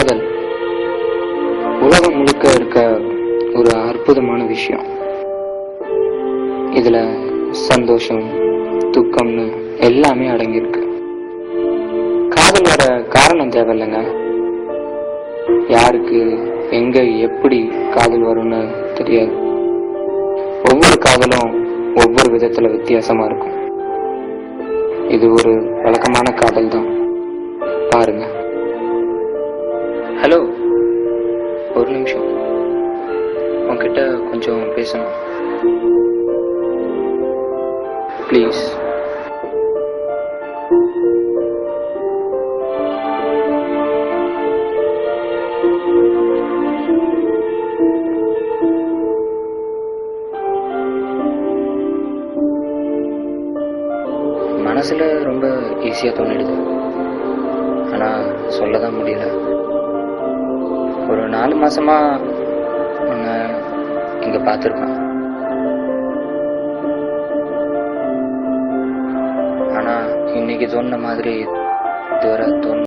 காதல் உலகம் முழுக்க இருக்க ஒரு அற்புதமான விஷயம். இதுல சந்தோஷம், துக்கம்னு எல்லாமே அடங்கியிருக்கு. காதல் வர காரணம் தேவையில்லைங்க. யாருக்கு எங்க எப்படி காதல் வரும்னு தெரியாது. ஒவ்வொரு காதலும் ஒவ்வொரு விதத்துல வித்தியாசமா இருக்கும். இது ஒரு வழக்கமான காதல் தான். பாருங்க. ஹலோ, ஒரு நிமிஷம், உன்கிட்ட கொஞ்சம் பேசணும் ப்ளீஸ். மனசுல ரொம்ப ஈஸியா தோணிடுது, ஆனா சொல்லதான் முடியல. ஒரு 4 மாசமா உன்னை இங்க பார்த்துருக்கேன், ஆனா இன்னைக்கு தோணுன மாதிரி இதுவரை தோணு